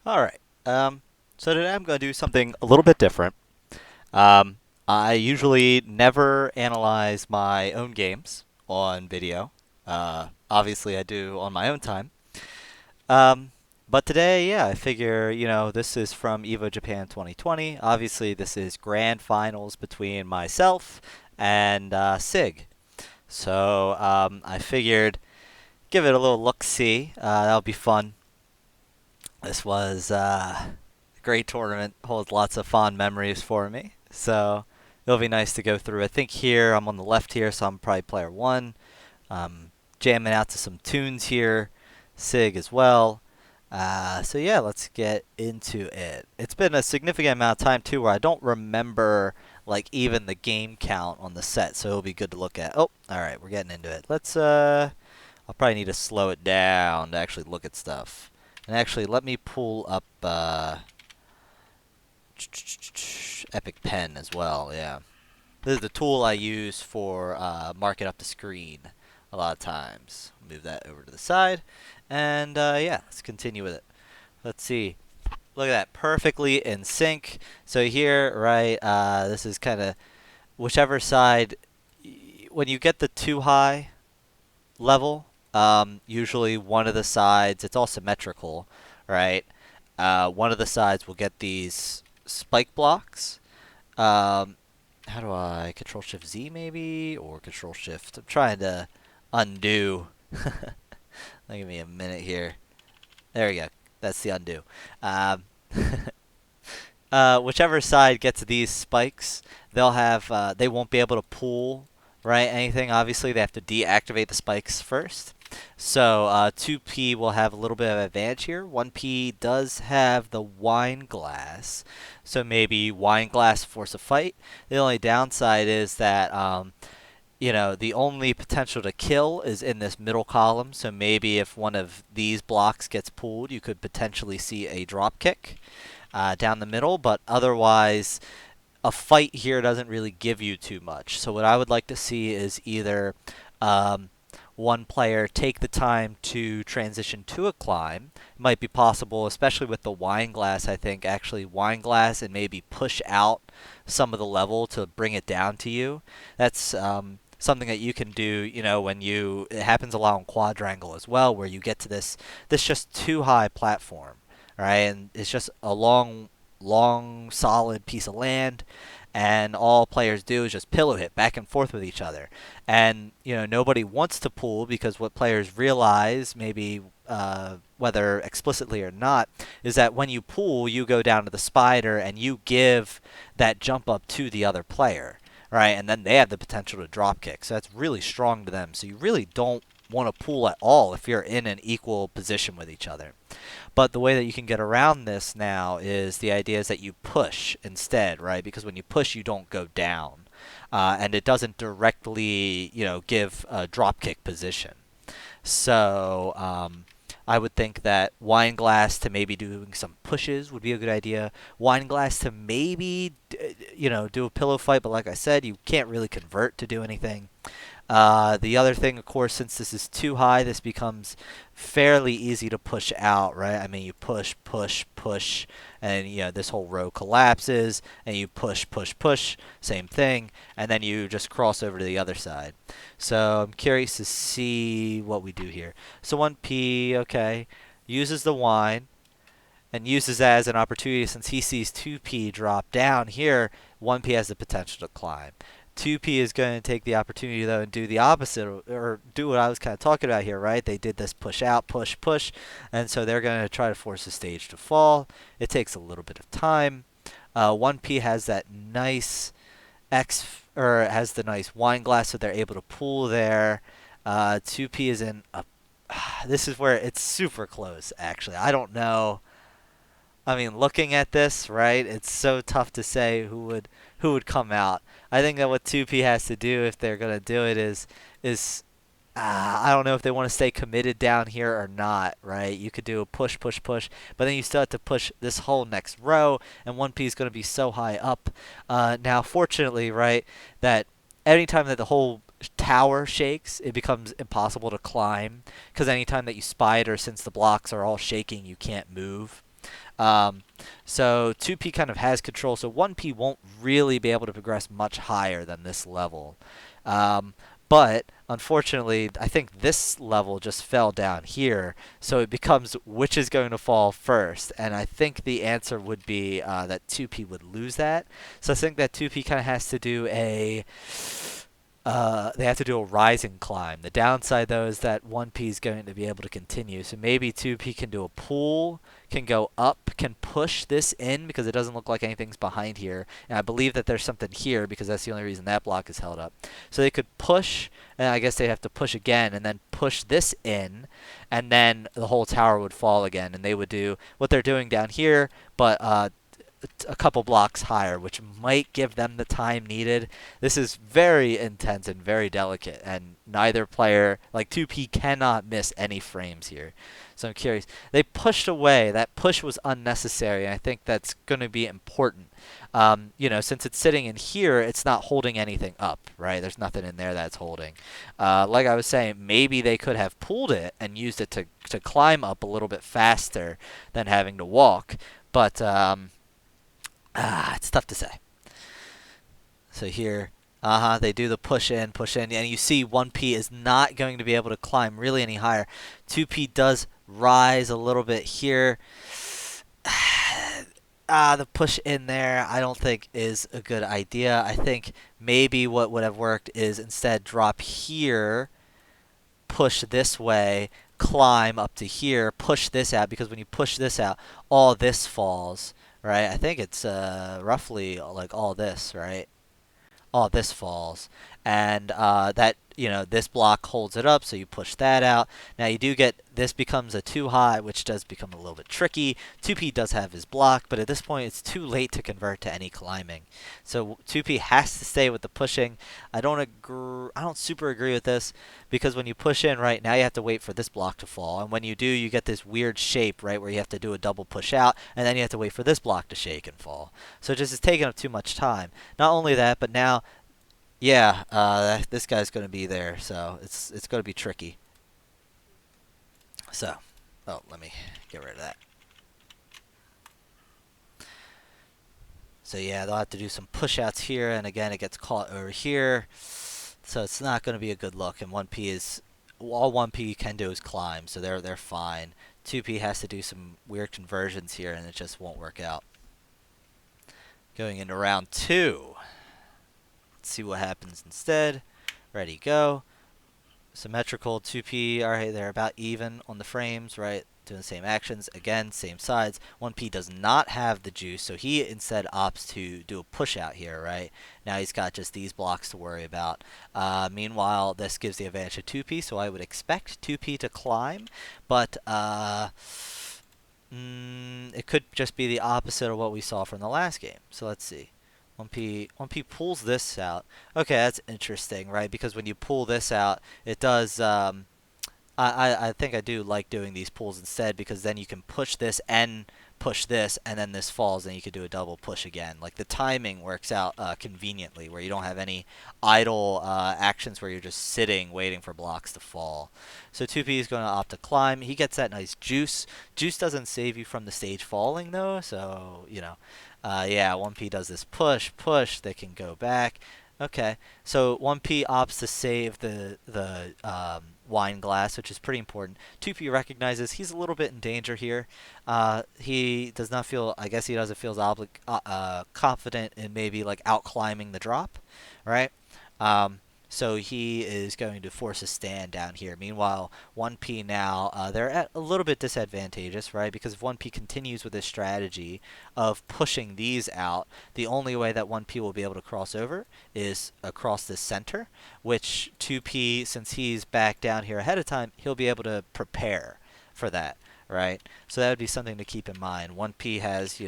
All right. So today I'm going to do something a little bit different. Um, I usually never analyze my own games on video. Obviously, I do on my own time. Um, but today, yeah, I figure, this is from EVO Japan 2020. Obviously, this is grand finals between myself and Sig. So I figured give it a little look-see. That'll be fun. This was a great tournament, holds lots of fond memories for me. So it'll be nice to go through. I think here I'm on the left here, so I'm probably player one. Jamming out to some tunes here, Sig as well. So yeah, let's get into it. It's been a significant amount of time too, where I don't remember like even the game count on the set, so it'll be good to look at. Oh, all right, we're getting into it. I'll probably need to slow it down to actually look at stuff. And actually, let me pull up Epic Pen as well. Yeah, this is the tool I use for marking up the screen a lot of times. Move that over to the side, and yeah, let's continue with it. Let's see. Look at that, perfectly in sync. So here, right, this is kind of whichever side. When you get the too high level, usually one of the sides, it's all symmetrical, right? One of the sides will get these spike blocks. How do I Control Shift Z maybe or Control Shift? I'm trying to undo. Give me a minute here. There we go. That's the undo. Um, whichever side gets these spikes, they won't be able to pull right anything. Obviously, they have to deactivate the spikes first. So 2P will have a little bit of advantage here. 1P does have the wine glass, so maybe wine glass force a fight. The only downside is that the only potential to kill is in this middle column. So maybe if one of these blocks gets pulled, you could potentially see a drop kick down the middle. But otherwise, a fight here doesn't really give you too much. So what I would like to see is either one player take the time to transition to a climb. It might be possible, especially with the wine glass, I think, actually wine glass and maybe push out some of the level to bring it down to you. That's something that you can do, it happens a lot on quadrangle as well, where you get to this just too high platform, right? And it's just a long, solid piece of land, and all players do is just pillow hit back and forth with each other. And nobody wants to pool because what players realize, maybe whether explicitly or not, is that when you pool, you go down to the spider and you give that jump up to the other player, right? And then they have the potential to drop kick, so that's really strong to them. So you really don't want to pool at all if you're in an equal position with each other. But the way that you can get around this now is the idea is that you push instead, right? Because when you push, you don't go down. And it doesn't directly, give a drop kick position. So I would think that wine glass to maybe doing some pushes would be a good idea. Wine glass to maybe, do a pillow fight. But like I said, you can't really convert to do anything. The other thing, of course, since this is too high, this becomes fairly easy to push out, right? I mean, you push, push, push, and this whole row collapses, and you push, push, push, same thing, and then you just cross over to the other side. So I'm curious to see what we do here. So 1P, okay, uses the wine and uses that as an opportunity since he sees 2P drop down here. 1P has the potential to climb. 2P is going to take the opportunity, though, and do the opposite, or do what I was kind of talking about here, right? They did this push out, push, push, and so they're going to try to force the stage to fall. It takes a little bit of time. 1P has that nice has the nice wine glass, so they're able to pull there. 2P is in a. This is where it's super close, actually. I don't know. I mean, looking at this, right, it's so tough to say who would come out. I think that what 2P has to do if they're gonna do it is I don't know if they want to stay committed down here or not, right? You could do a push, push, push, but then you still have to push this whole next row, and 1P is going to be so high up. Now, fortunately, right, that anytime that the whole tower shakes, it becomes impossible to climb, because anytime that you spider, since the blocks are all shaking, you can't move. Um, so 2P kind of has control, so 1P won't really be able to progress much higher than this level. Um, but unfortunately, I think this level just fell down here, so it becomes which is going to fall first. And I think the answer would be that 2P would lose that. So I think that 2P kind of has to do they have to do a rising climb. The downside, though, is that 1P is going to be able to continue. So maybe 2P can do a pull, can go up, can push this in because it doesn't look like anything's behind here. And I believe that there's something here because that's the only reason that block is held up. So they could push, and I guess they have to push again, and then push this in, and then the whole tower would fall again. And they would do what they're doing down here, but a couple blocks higher, which might give them the time needed. This is very intense and very delicate, and neither player, like 2P, cannot miss any frames here. So I'm curious. They pushed away. That push was unnecessary, and I think that's going to be important. Since it's sitting in here, it's not holding anything up, right? There's nothing in there that's holding. Like I was saying, maybe they could have pulled it and used it to climb up a little bit faster than having to walk, but it's tough to say. So here, they do the push in, and you see 1P is not going to be able to climb really any higher. 2P does rise a little bit here. The push in there I don't think is a good idea. I think maybe what would have worked is instead drop here, push this way, climb up to here, push this out, because when you push this out, all this falls, right? I think it's roughly like all this, right? All this falls, and that this block holds it up, so you push that out. Now you do get this becomes a too high, which does become a little bit tricky. 2P does have his block, but at this point it's too late to convert to any climbing, so 2P has to stay with the pushing. I don't super agree with this, because when you push in, right, now you have to wait for this block to fall, and when you do, you get this weird shape, right, where you have to do a double push out, and then you have to wait for this block to shake and fall. So it just is taking up too much time. Not only that, but now, yeah, this guy's going to be there, so it's going to be tricky. So, oh, let me get rid of that. So yeah, they'll have to do some push-outs here, and again, it gets caught over here. So it's not going to be a good look, and 1P is, all 1P can do is climb, so they're fine. 2P has to do some weird conversions here, and it just won't work out. Going into round 2. Let's see what happens instead. Ready, go. Symmetrical 2P, alright, they're about even on the frames, right? Doing the same actions, again, same sides. 1P does not have the juice, so he instead opts to do a push out here, right? Now he's got just these blocks to worry about. Meanwhile, this gives the advantage to 2P, so I would expect 2P to climb, but it could just be the opposite of what we saw from the last game. So let's see. 1P pulls this out. Okay, that's interesting, right? Because when you pull this out, it does. I think I do like doing these pulls instead, because then you can push this and push this, and then this falls, and you can do a double push again. Like the timing works out conveniently, where you don't have any idle actions where you're just sitting waiting for blocks to fall. So 2P is going to opt to climb. He gets that nice juice. Juice doesn't save you from the stage falling though, so yeah, 1P does this push. They can go back. Okay, so 1P opts to save the wine glass, which is pretty important. 2P recognizes he's a little bit in danger here. He does not feel, I guess he doesn't feel confident in maybe like out climbing the drop, right? So he is going to force a stand down here. Meanwhile, 1P now, they're at a little bit disadvantageous, right? Because if 1P continues with this strategy of pushing these out, the only way that 1P will be able to cross over is across the center, which 2P, since he's back down here ahead of time, he'll be able to prepare for that, right? So that would be something to keep in mind. 1P has,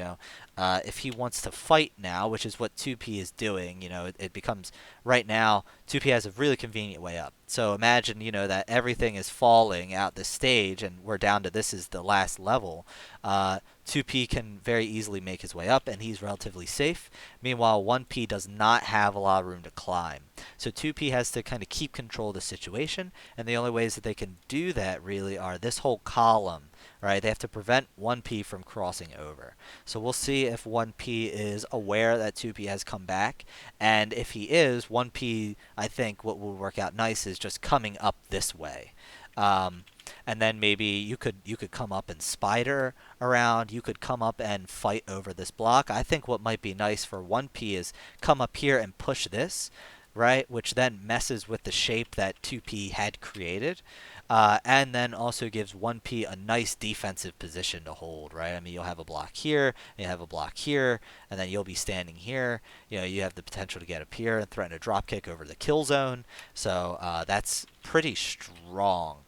if he wants to fight now, which is what 2P is doing, it becomes, right now, 2P has a really convenient way up. So imagine, that everything is falling out the stage, and we're down to this is the last level. 2P can very easily make his way up, and he's relatively safe. Meanwhile, 1P does not have a lot of room to climb. So 2P has to kind of keep control of the situation, and the only ways that they can do that really are this whole column, right? They have to prevent 1P from crossing over. So we'll see if 1P is aware that 2P has come back. And if he is, 1P, I think what will work out nice is just coming up this way. And then maybe you could come up and spider around. You could come up and fight over this block. I think what might be nice for 1P is come up here and push this, right? Which then messes with the shape that 2P had created. And then also gives 1P a nice defensive position to hold, right? I mean, you'll have a block here, and you have a block here, and then you'll be standing here. You know, you have the potential to get up here and threaten a drop kick over the kill zone. So that's pretty strong.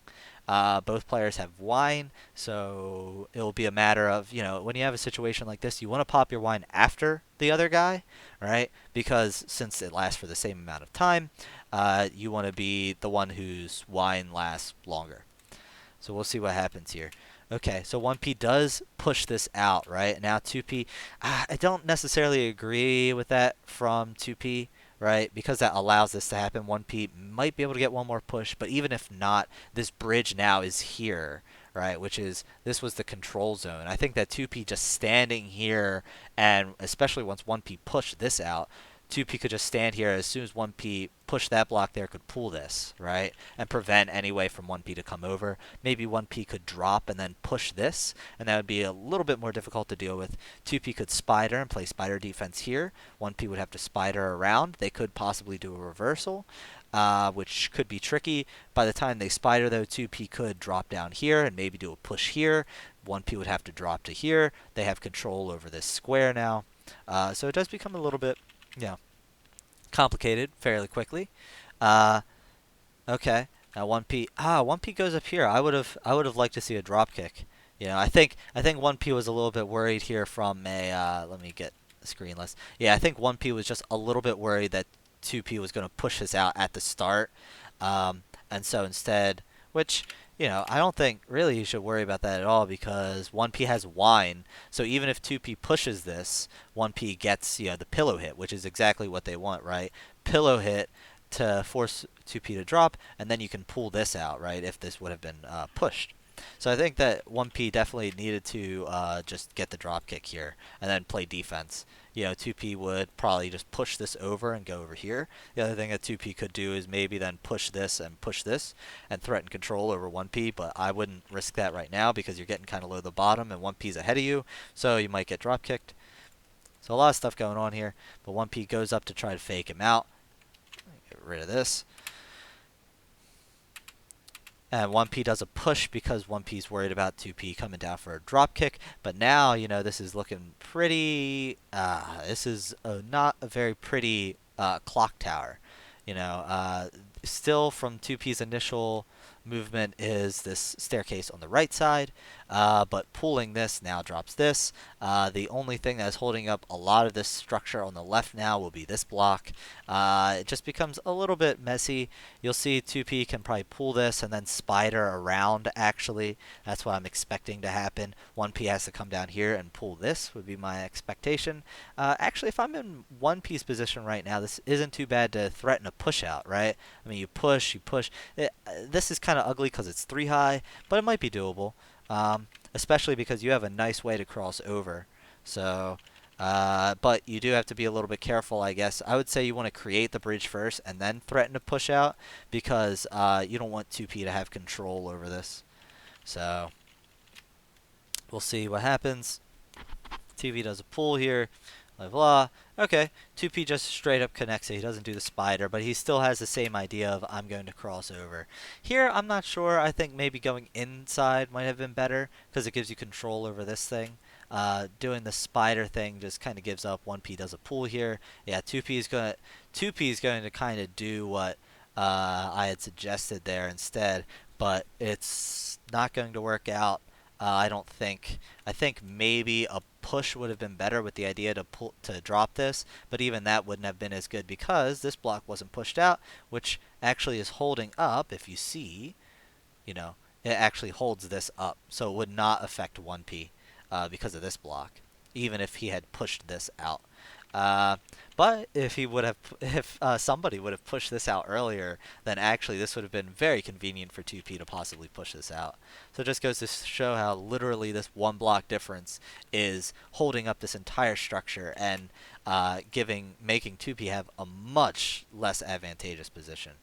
Both players have wine, so it'll be a matter of, you know, when you have a situation like this, you want to pop your wine after the other guy, right? Because since it lasts for the same amount of time, you want to be the one whose wine lasts longer. So we'll see what happens here. Okay, so 1P does push this out, right? Now 2P, I don't necessarily agree with that from 2P, right? Because that allows this to happen. 1P might be able to get one more push, but even if not, this bridge now is here, right? Which is, this was the control zone. I think that 2P just standing here, and especially once 1P pushed this out, 2P could just stand here. As soon as 1P pushed that block there, could pull this, right? And prevent any way from 1P to come over. Maybe 1P could drop and then push this, and that would be a little bit more difficult to deal with. 2P could spider and play spider defense here. 1P would have to spider around. They could possibly do a reversal, which could be tricky. By the time they spider, though, 2P could drop down here and maybe do a push here. 1P would have to drop to here. They have control over this square now. So it does become a little bit, yeah, complicated fairly quickly. Okay, now 1P. 1P goes up here. I would have liked to see a drop kick. You know, I think 1P was a little bit worried here from a. Let me get the screen list. Yeah, I think 1P was just a little bit worried that 2P was going to push this out at the start, and so instead, which, you know, I don't think really you should worry about that at all, because 1P has wine. So even if 2P pushes this, 1P gets, you know, the pillow hit, which is exactly what they want, right? Pillow hit to force 2P to drop, and then you can pull this out, right, if this would have been pushed. So I think that 1P definitely needed to just get the drop kick here and then play defense. You know, 2P would probably just push this over and go over here. The other thing that 2P could do is maybe then push this and threaten control over 1P, but I wouldn't risk that right now because you're getting kind of low to the bottom and 1P's ahead of you, so you might get drop kicked. So a lot of stuff going on here, but 1P goes up to try to fake him out. Get rid of this. And 1P does a push because 1P's worried about 2P coming down for a drop kick. But now, you know, this is looking pretty. This is not a very pretty clock tower. You know, still from 2P's initial movement is this staircase on the right side, but pulling this now drops this. The only thing that is holding up a lot of this structure on the left now will be this block. It just becomes a little bit messy. You'll see 2P can probably pull this and then spider around, actually. That's what I'm expecting to happen. 1P has to come down here and pull this, would be my expectation. Actually, if I'm in 1P's position right now, this isn't too bad to threaten a push out, right? I mean, you push. This is kind of ugly because it's 3 high, but it might be doable, especially because you have a nice way to cross over. So, but you do have to be a little bit careful, I guess. I would say you want to create the bridge first and then threaten to push out, because you don't want 2P to have control over this. So, we'll see what happens. 2P does a pull here. Blah, blah. Okay, 2P just straight up connects it. He doesn't do the spider, but he still has the same idea of, I'm going to cross over. Here, I'm not sure. I think maybe going inside might have been better because it gives you control over this thing. Doing the spider thing just kind of gives up. 1P does a pull here. Yeah, 2P is going to kind of do what I had suggested there instead, but it's not going to work out. I don't think. I think maybe a push would have been better with the idea to drop this, but even that wouldn't have been as good because this block wasn't pushed out, which actually is holding up. If you see, you know, it actually holds this up, so it would not affect 1P because of this block, even if he had pushed this out. Uh, but if he would have, if somebody would have pushed this out earlier, then actually this would have been very convenient for 2P to possibly push this out. So it just goes to show how literally this one block difference is holding up this entire structure and making 2P have a much less advantageous position.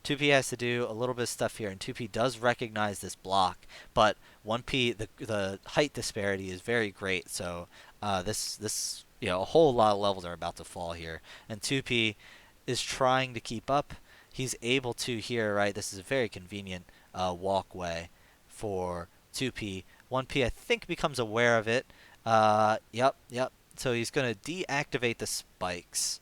2P has to do a little bit of stuff here, and 2P does recognize this block, but 1P, the height disparity is very great, so this a whole lot of levels are about to fall here, and 2P is trying to keep up. He's able to here, right? This is a very convenient walkway for 2P. 1P, I think, becomes aware of it. Yep. So he's going to deactivate the spikes.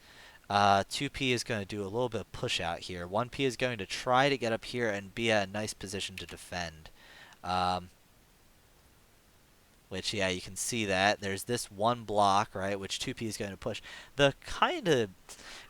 2P is going to do a little bit of push out here. 1P is going to try to get up here and be at a nice position to defend. Um, which, yeah, you can see that. There's this one block, right, which 2P is going to push. The kind of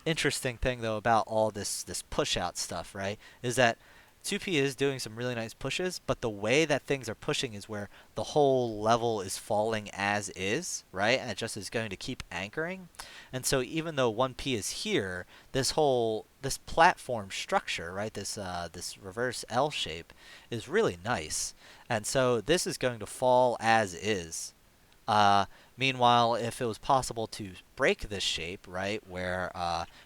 interesting thing, though, about all this push out stuff, right, is that 2P is doing some really nice pushes, but the way that things are pushing is where the whole level is falling as is, right? And it just is going to keep anchoring. And so even though 1P is here, this platform structure, right, this reverse L shape is really nice. And so this is going to fall as is. Meanwhile, if it was possible to break this shape, right, where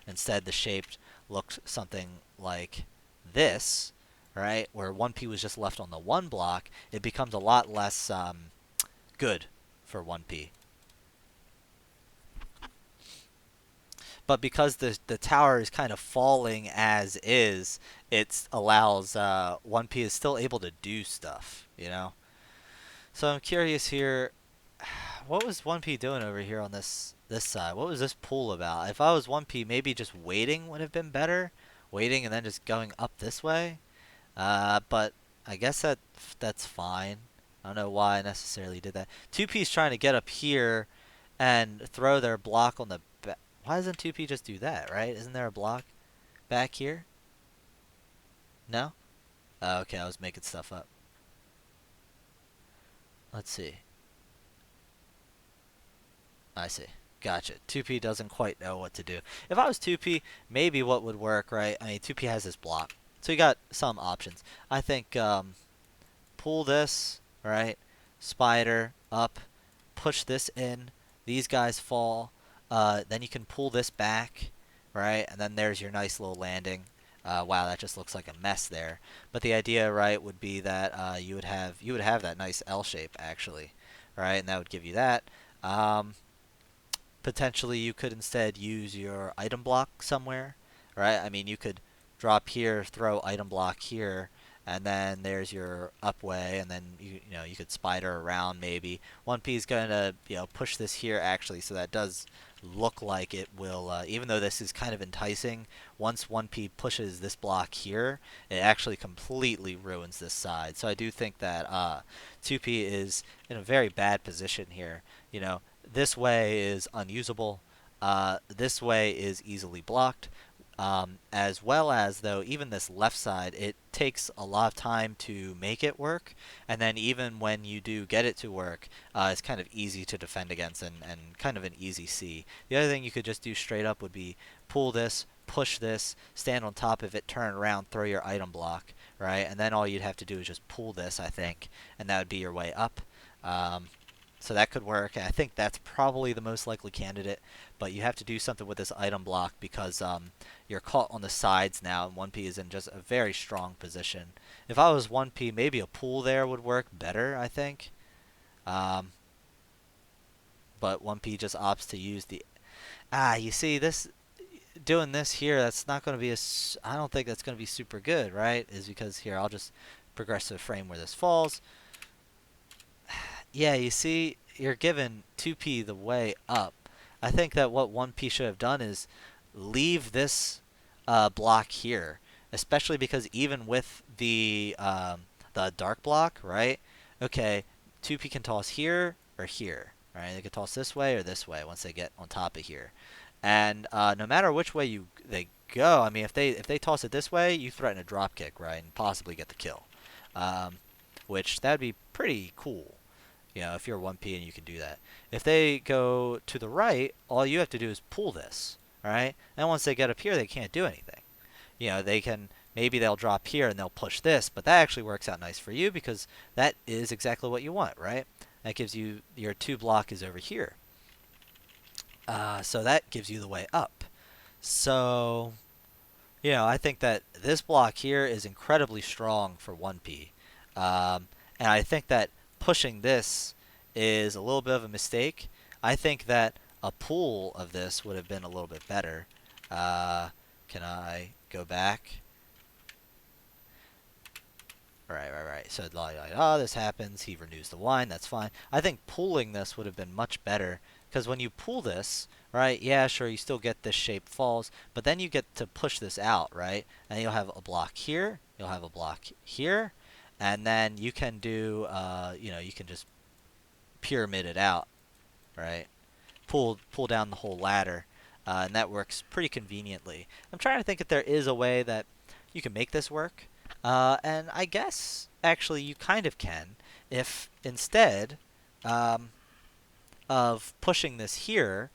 instead the shape looks something like this, right, where 1P was just left on the one block, it becomes a lot less good for 1P. But because the tower is kind of falling as is, it allows 1P is still able to do stuff, you know? So I'm curious here, what was 1P doing over here on this side? What was this pool about? If I was 1P, maybe just waiting would have been better. Waiting and then just going up this way. But I guess that's fine. I don't know why I necessarily did that. 2P's trying to get up here and throw their block on the back. Why doesn't 2P just do that, right? Isn't there a block back here? No? Oh, okay, I was making stuff up. Let's see. I see. Gotcha. 2P doesn't quite know what to do. If I was 2P, maybe what would work, right? I mean, 2P has this block. So you got some options. I think pull this, right? Spider up, push this in. These guys fall. Then you can pull this back, right? And then there's your nice little landing. Wow, that just looks like a mess there. But the idea, right, would be that you would have that nice L shape actually, right? And that would give you that. Potentially, you could instead use your item block somewhere, right? I mean, you could drop here, throw item block here, and then there's your upway, and then you could spider around maybe. 1P is going to push this here actually, so that does look like it will, even though this is kind of enticing, once 1P pushes this block here, it actually completely ruins this side. So I do think that 2P is in a very bad position here. This way is unusable. This way is easily blocked. As well as, though, even this left side, it takes a lot of time to make it work. And then even when you do get it to work, it's kind of easy to defend against and kind of an easy C. The other thing you could just do straight up would be pull this, push this, stand on top of it, turn around, throw your item block, right? And then all you'd have to do is just pull this, I think, and that would be your way up. So that could work. I think that's probably the most likely candidate, but you have to do something with this item block because you're caught on the sides now, and 1P is in just a very strong position. If I was 1P, maybe a pull there would work better, I think. But 1P just opts to use the... you see, doing this here, that's not going to be I don't think that's going to be super good, right? Is because here, I'll just progress to the frame where this falls. Yeah, you see, you're giving 2P the way up. I think that what 1P should have done is leave this block here, especially because even with the dark block, right? Okay, 2P can toss here or here, right? They can toss this way or this way once they get on top of here. And no matter which way they go, I mean, if they toss it this way, you threaten a drop kick, right, and possibly get the kill, which that'd be pretty cool. if you're 1P and you can do that. If they go to the right, all you have to do is pull this, right? And once they get up here, they can't do anything. They can, maybe they'll drop here and they'll push this, but that actually works out nice for you because that is exactly what you want, right? That gives you, your 2 block is over here. So that gives you the way up. So, I think that this block here is incredibly strong for 1P. And I think that pushing this is a little bit of a mistake. I think that a pull of this would have been a little bit better. Can I go back? Right. So, this happens. He renews the wine. That's fine. I think pulling this would have been much better. Because when you pull this, right, yeah, sure, you still get this shape falls. But then you get to push this out, right? And you'll have a block here. You'll have a block here. And then you can do, you can just pyramid it out, right? Pull down the whole ladder. And that works pretty conveniently. I'm trying to think if there is a way that you can make this work. And I guess, actually, you kind of can. If instead of pushing this here,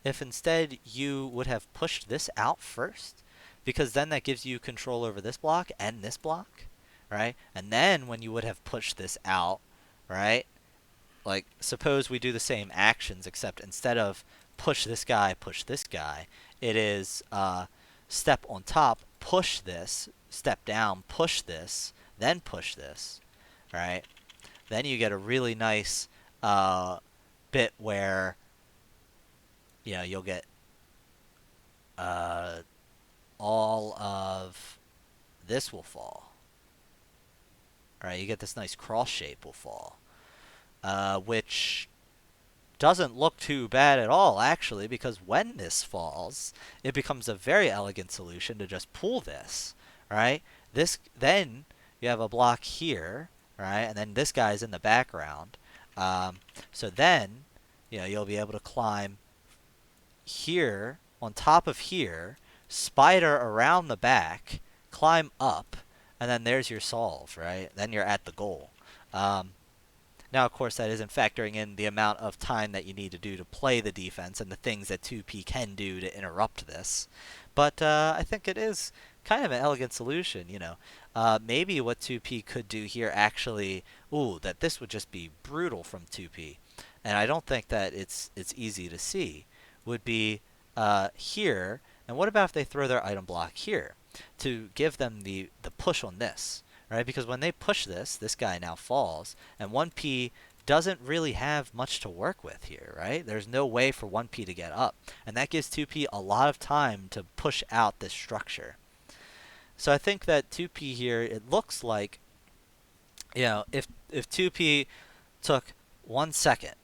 if instead you would have pushed this out first, because then that gives you control over this block and this block, right? And then when you would have pushed this out, right? Like, suppose we do the same actions, except instead of push this guy, it is step on top, push this, step down, push this, then push this, right? Then you get a really nice bit where, you'll get all of this will fall. All right, you get this nice cross shape will fall, which doesn't look too bad at all, actually, because when this falls, it becomes a very elegant solution to just pull this, right? Then you have a block here, right? And then this guy's in the background. So then, you'll be able to climb here, on top of here, spider around the back, climb up, and then there's your solve, right? Then you're at the goal. Now, of course, that isn't factoring in the amount of time that you need to do to play the defense and the things that 2P can do to interrupt this. But I think it is kind of an elegant solution, maybe what 2P could do here actually, that this would just be brutal from 2P. And I don't think that it's easy to see, would be here. And what about if they throw their item block here to give them the push on this? Right, because when they push this guy now falls, and 1P doesn't really have much to work with here, right? There's no way for 1P to get up, and that gives 2P a lot of time to push out this structure. So I think that 2P here, it looks like, if 2P took 1 second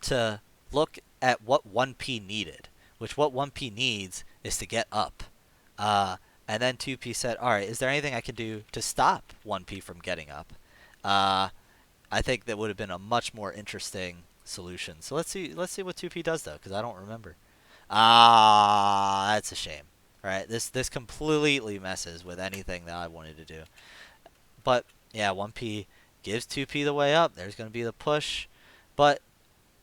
to look at what 1P needed, which what 1P needs is to get up, and then 2P said, all right, is there anything I can do to stop 1P from getting up? I think that would have been a much more interesting solution. So let's see what 2P does, though, because I don't remember. That's a shame. Right? This completely messes with anything that I wanted to do. But, yeah, 1P gives 2P the way up. There's going to be the push. But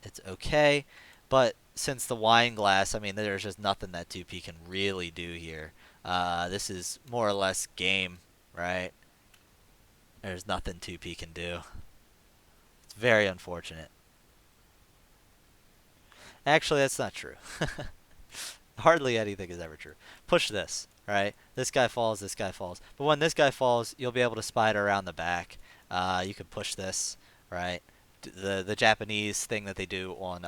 it's okay. But since the wine glass, I mean, there's just nothing that 2P can really do here. This is more or less game, right? There's nothing 2P can do. It's very unfortunate. Actually, that's not true. Hardly anything is ever true. Push this, right? This guy falls, this guy falls. But when this guy falls, you'll be able to spider around the back. You can push this, right? The Japanese thing that they do on,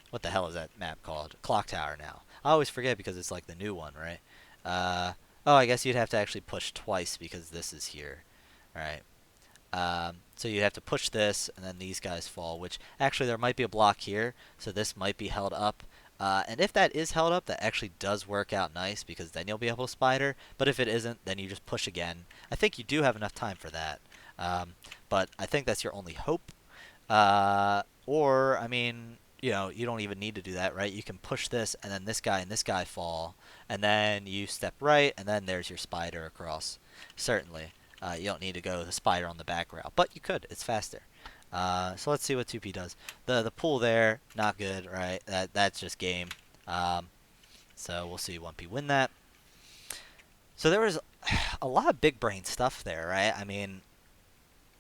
what the hell is that map called? Clock Tower now. I always forget because it's like the new one, right? I guess you'd have to actually push twice because this is here, right? So you'd have to push this, and then these guys fall, which actually there might be a block here, so this might be held up. And if that is held up, that actually does work out nice because then you'll be able to spider. But if it isn't, then you just push again. I think you do have enough time for that. But I think that's your only hope. Or, I mean, you don't even need to do that, right? You can push this, and then this guy and this guy fall. And then you step right, and then there's your spider across. Certainly. You don't need to go the spider on the back route. But you could. It's faster. So let's see what 2P does. The pool there, not good, right? That's just game. Um, so we'll see 1P win that. So there was a lot of big brain stuff there, right? I mean,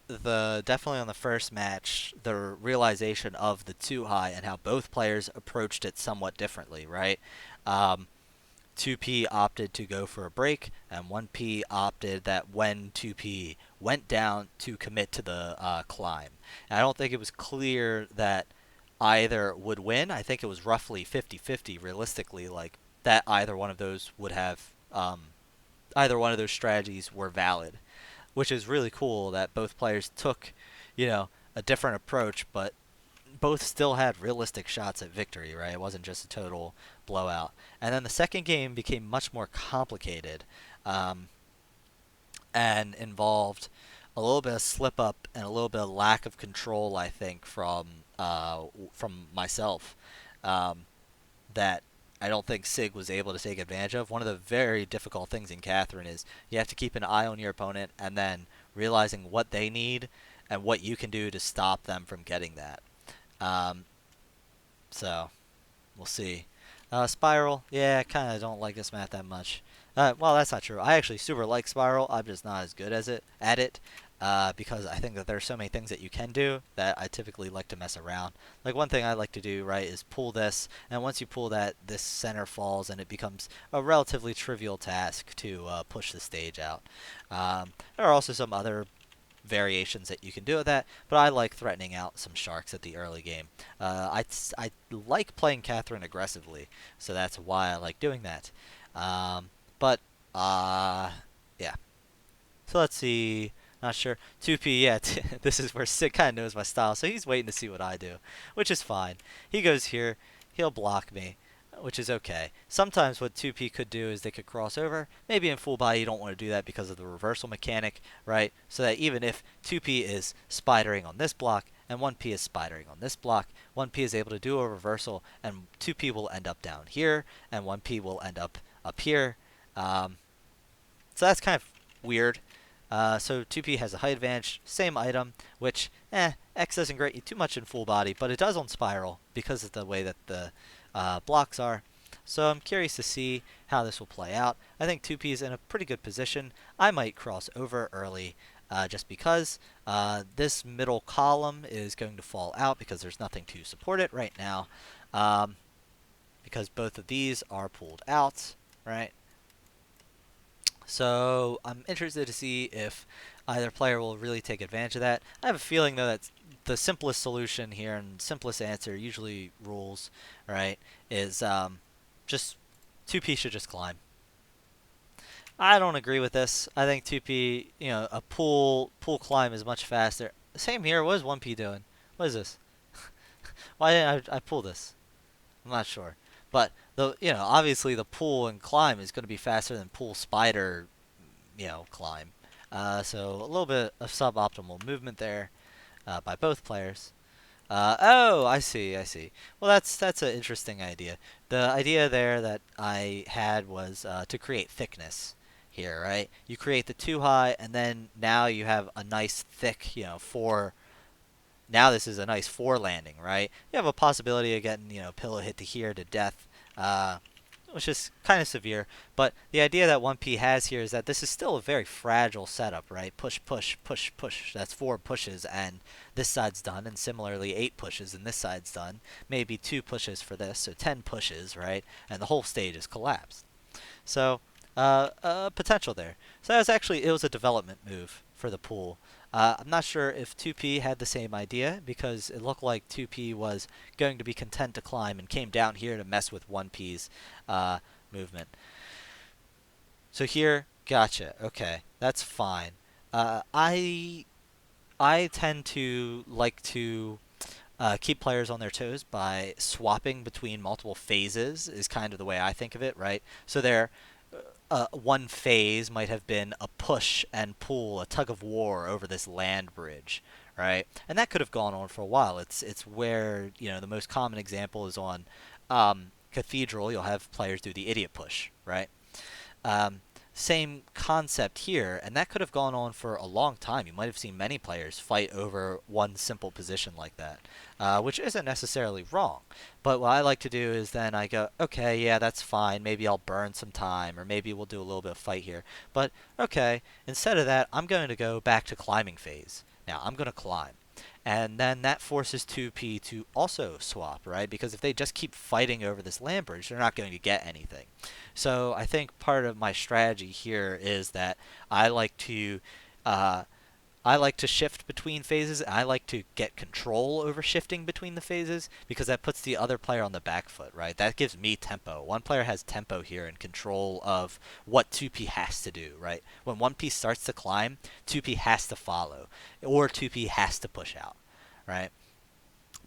the definitely on the first match, the realization of the two high and how both players approached it somewhat differently, right? Um, 2P opted to go for a break, and 1P opted that when 2P went down to commit to the climb. And I don't think it was clear that either would win. I think it was roughly 50-50 realistically, like that either one of those would have either one of those strategies were valid, which is really cool that both players took, a different approach, but both still had realistic shots at victory, right? It wasn't just a total blowout. And then the second game became much more complicated um, and involved a little bit of slip up and a little bit of lack of control, I think, from myself that I don't think Sig was able to take advantage of. One of the very difficult things in Catherine is you have to keep an eye on your opponent and then realizing what they need and what you can do to stop them from getting that. Um, so we'll see. Spiral, yeah, I kind of don't like this map that much. Well, that's not true. I actually super like Spiral. I'm just not as good as it at it because I think that there's so many things that you can do that I typically like to mess around. Like one thing I like to do, right, is pull this, and once you pull that, this center falls, and it becomes a relatively trivial task to push the stage out. There are also some other variations that you can do with that, but I like threatening out some sharks at the early game. I like playing Catherine aggressively, so that's why I like doing that. But yeah. So let's see. Not sure. 2P, yeah, this is where Sid kind of knows my style, so he's waiting to see what I do, which is fine. He goes here, he'll block me, which is okay. Sometimes what 2P could do is they could cross over. Maybe in full body you don't want to do that because of the reversal mechanic, right? So that even if 2P is spidering on this block and 1P is spidering on this block, 1P is able to do a reversal and 2P will end up down here and 1P will end up here. So that's kind of weird. So 2P has a height advantage, same item, which, X doesn't grant you too much in full body, but it does on Spiral because of the way that the blocks are. So I'm curious to see how this will play out. I think 2P is in a pretty good position. I might cross over early just because this middle column is going to fall out because there's nothing to support it right now because both of these are pulled out, right? So I'm interested to see if either player will really take advantage of that. I have a feeling though that the simplest solution here and simplest answer usually rules, right? Is just 2P should just climb. I don't agree with this. I think 2P, a pool climb is much faster. Same here. What is 1P doing? What is this? Why didn't I pull this? I'm not sure. But obviously the pull and climb is going to be faster than pull spider, climb. So a little bit of suboptimal movement there by both players. Oh, I see, I see. Well, that's an interesting idea. The idea there that I had was to create thickness here, right? You create the two high, and then now you have a nice thick, four. Now this is a nice four landing, right? You have a possibility of getting, pillow hit to here to death, which is kind of severe. But the idea that 1P has here is that this is still a very fragile setup, right? Push, push, push, push. That's 4 pushes, and this side's done. And similarly, 8 pushes, and this side's done. Maybe 2 pushes for this, so 10 pushes, right? And the whole stage is collapsed. So, potential there. So it was a development move for the pool. I'm not sure if 2P had the same idea because it looked like 2P was going to be content to climb and came down here to mess with 1P's movement. So here, gotcha. Okay, that's fine. I tend to like to keep players on their toes by swapping between multiple phases is kind of the way I think of it, right? So one phase might have been a push and pull, a tug of war over this land bridge, right? And that could have gone on for a while. It's where the most common example is on Cathedral. You'll have players do the idiot push, right? Um, same concept here, and that could have gone on for a long time. You might have seen many players fight over one simple position like that, which isn't necessarily wrong. But what I like to do is then I go, okay, yeah, that's fine. Maybe I'll burn some time, or maybe we'll do a little bit of fight here. But okay, instead of that, I'm going to go back to climbing phase. Now I'm going to climb. And then that forces 2P to also swap, right? Because if they just keep fighting over this land bridge, they're not going to get anything. So I think part of my strategy here is that I like to uh, I like to shift between phases. I like to get control over shifting between the phases because that puts the other player on the back foot, right? That gives me tempo. One player has tempo here and control of what 2P has to do, right? When 1P starts to climb, 2P has to follow, or 2P has to push out, right?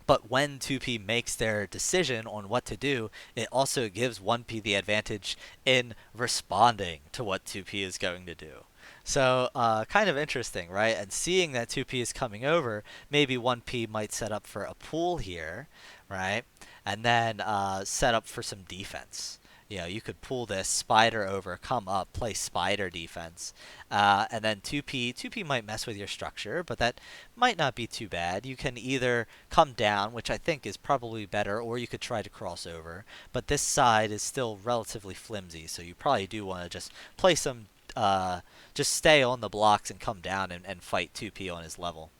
But when 2P makes their decision on what to do, it also gives 1P the advantage in responding to what 2P is going to do. So, kind of interesting, right? And seeing that 2P is coming over, maybe 1P might set up for a pull here, right? And then set up for some defense. You know, you could pull this spider over, come up, play spider defense, and then 2P might mess with your structure, but that might not be too bad. You can either come down, which I think is probably better, or you could try to cross over. But this side is still relatively flimsy, so you probably do want to just play some, just stay on the blocks and come down and fight 2P on his level.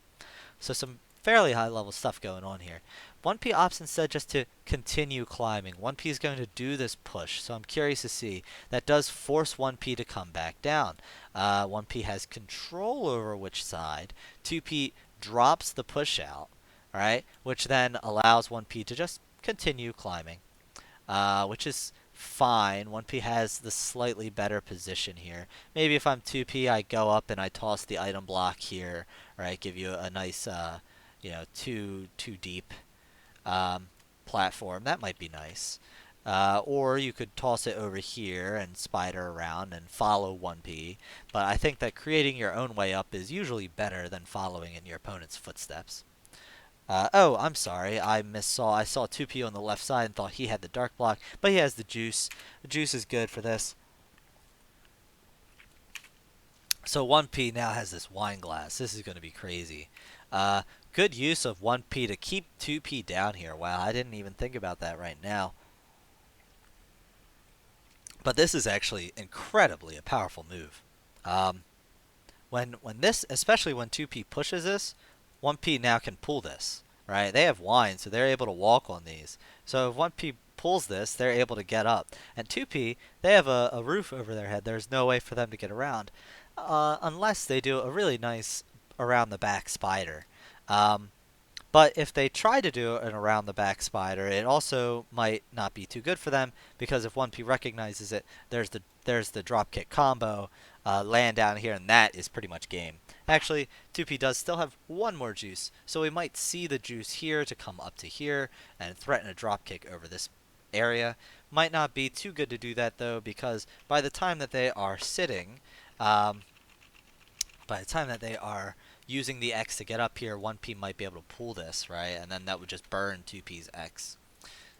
So some fairly high level stuff going on here. 1P opts instead just to continue climbing. 1P is going to do this push, so I'm curious to see. That does force 1P to come back down. 1P has control over which side. 2P drops the push out, right? Which then allows 1P to just continue climbing, which is fine. 1P has the slightly better position here. Maybe if I'm 2P, I go up and I toss the item block here, right? Give you a nice, too deep platform. That might be nice. Or you could toss it over here and spider around and follow 1P. But I think that creating your own way up is usually better than following in your opponent's footsteps. Oh, I'm sorry. I saw 2P on the left side and thought he had the dark block, but he has the juice. The juice is good for this. So 1P now has this wine glass. This is going to be crazy. Good use of 1P to keep 2P down here. Wow, I didn't even think about that right now. But this is actually incredibly a powerful move. Um, when this, especially when 2P pushes this, 1P now can pull this, right? They have wine, so they're able to walk on these. So if 1P pulls this, they're able to get up. And 2P, they have a roof over their head. There's no way for them to get around, unless they do a really nice around the back spider. Um, but if they try to do an around the back spider, it also might not be too good for them because if 1P recognizes it, there's the drop kick combo, land down here, and that is pretty much game. Actually, 2P does still have one more juice, so we might see the juice here to come up to here and threaten a drop kick over this area. Might not be too good to do that though, because by the time that they are sitting, by the time that they are using the X to get up here, 1P might be able to pull this, right? And then that would just burn 2P's X.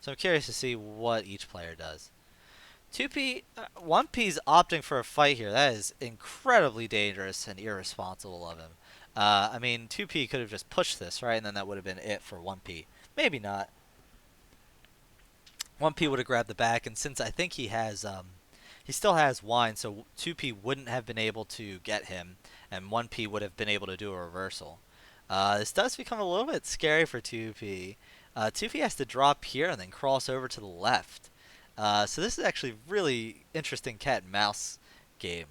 So I'm curious to see what each player does. 1P's opting for a fight here. That is incredibly dangerous and irresponsible of him. I mean, 2P could have just pushed this, right? And then that would have been it for 1P. Maybe not. 1P would have grabbed the back, and since I think he still has wine, so 2P wouldn't have been able to get him, and 1P would have been able to do a reversal. This does become a little bit scary for 2P. 2P has to drop here and then cross over to the left. So this is actually really interesting cat and mouse game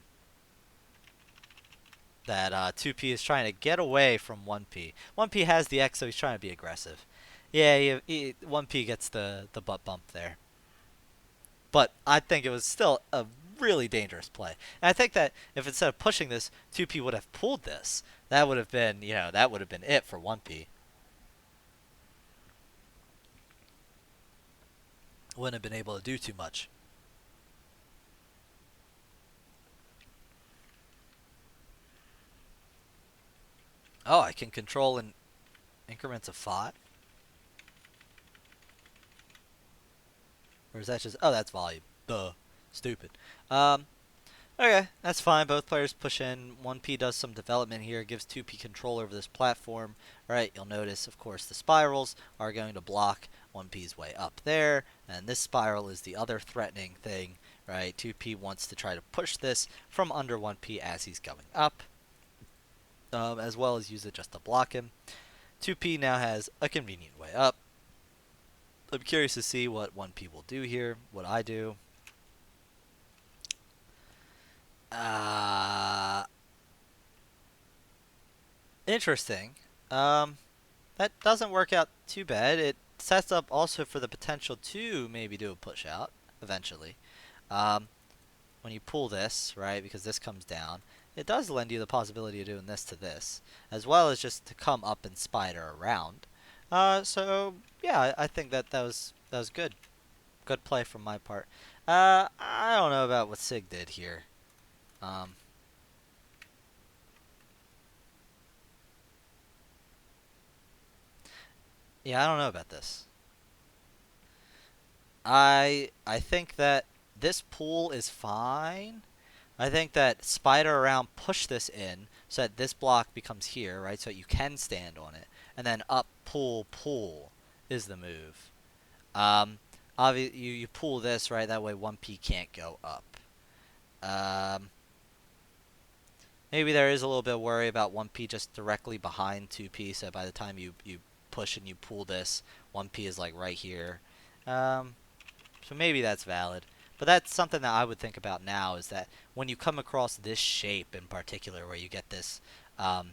that 2P is trying to get away from 1P. 1P has the X, so he's trying to be aggressive. Yeah, 1P gets the butt bump there. But I think it was still a really dangerous play. And I think that if instead of pushing this, 2P would have pulled this, that would have been, that would have been it for 1P. Wouldn't have been able to do too much. Oh, I can control in increments of 5? Or is that just... Oh, that's volume. Duh. Stupid. Okay, that's fine. Both players push in. 1P does some development here, gives 2P control over this platform. Right, you'll notice, of course, the spirals are going to block 1P's way up there, and this spiral is the other threatening thing. Right, 2P wants to try to push this from under 1P as he's going up, as well as use it just to block him. 2P now has a convenient way up. I'm curious to see what 1P will do here, what I do. Uh, Interesting. Um, that doesn't work out too bad. It sets up also for the potential to maybe do a push out eventually. Um, when you pull this, right, because this comes down, it does lend you the possibility of doing this to this, as well as just to come up and spider around. So yeah, I think that was good. Good play from my part. I don't know about what Sig did here. Um, yeah, I don't know about this. I think that this pool is fine. I think that spider around, push this in so that this block becomes here, right? So that you can stand on it, and then up, pull, pull is the move. Um, you pull this right. That way 1P can't go up. Um, Maybe there is a little bit of worry about 1P just directly behind 2P. So by the time you push and you pull this, 1P is like right here. Um, So maybe that's valid. But that's something that I would think about now is that when you come across this shape in particular where you get this um,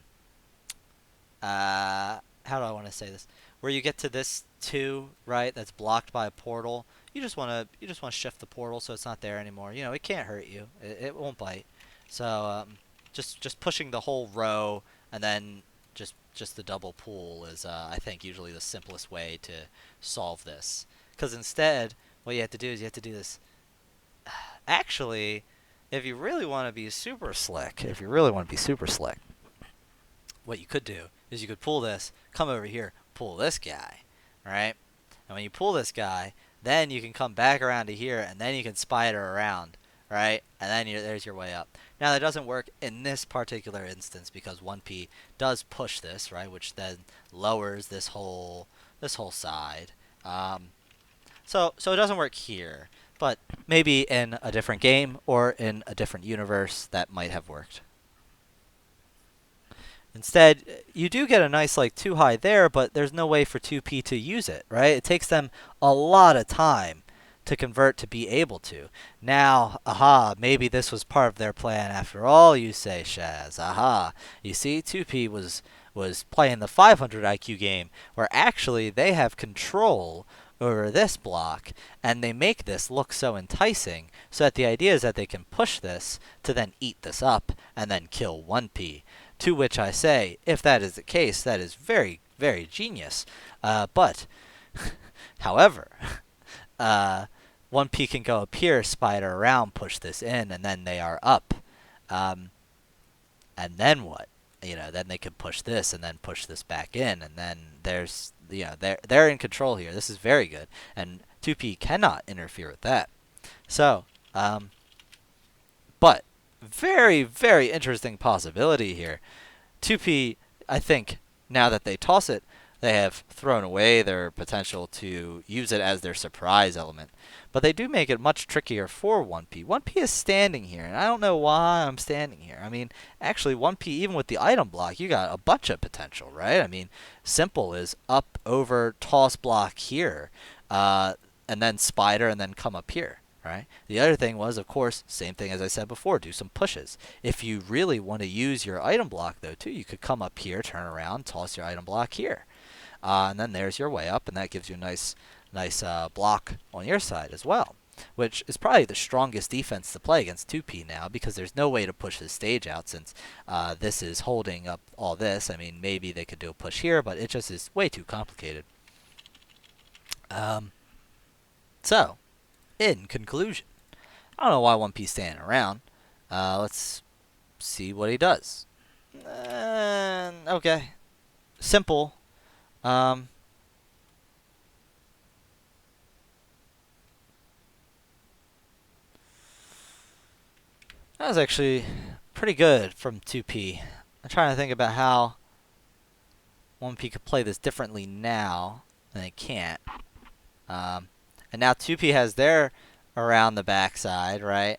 how do I want to say this? Where you get to this 2, right, that's blocked by a portal, you just want to shift the portal so it's not there anymore. You know, it can't hurt you. It won't bite. So just pushing the whole row and then just the double pull is I think usually the simplest way to solve this. Because instead, what you have to do is you have to do this. Actually, if you really want to be super slick, what you could do is you could pull this, come over here, pull this guy, right? And when you pull this guy, then you can come back around to here, and then you can spider around, right? And then there's your way up. Now that doesn't work in this particular instance because 1P does push this, right? Which then lowers this whole side. Um, so it doesn't work here, but maybe in a different game or in a different universe that might have worked. Instead, you do get a nice like 2 high there, but there's no way for 2P to use it, right? It takes them a lot of time to convert to be able to. Now, aha, maybe this was part of their plan after all, you say, Shaz. Aha. You see, 2P was playing the 500 IQ game where actually they have control over this block and they make this look so enticing so that the idea is that they can push this to then eat this up and then kill 1P. To which I say, if that is the case, that is very, very genius. But, however, uh, 1P can go up here, spider around, push this in, and then they are up. Um, and then what? Then they can push this and then push this back in, and then they're in control here. This is very good, and 2P cannot interfere with that. So, but very, very interesting possibility here. 2P, I think, now that they toss it, they have thrown away their potential to use it as their surprise element. But they do make it much trickier for 1P. 1P is standing here, and I don't know why I'm standing here. I mean, actually, 1P, even with the item block, you got a bunch of potential, right? I mean, simple is up, over, toss block here, and then spider, and then come up here. Right. The other thing was, of course, same thing as I said before, do some pushes. If you really want to use your item block, though, too, you could come up here, turn around, toss your item block here. And then there's your way up, and that gives you a nice block on your side as well, which is probably the strongest defense to play against 2P now because there's no way to push the stage out since this is holding up all this. I mean, maybe they could do a push here, but it just is way too complicated. Um, so, in conclusion, I don't know why 1P standing around. Let's see what he does. Okay. Simple. Um, That was actually pretty good from 2P. I'm trying to think about how 1P could play this differently now, and they can't. And now 2P has their around the backside, right?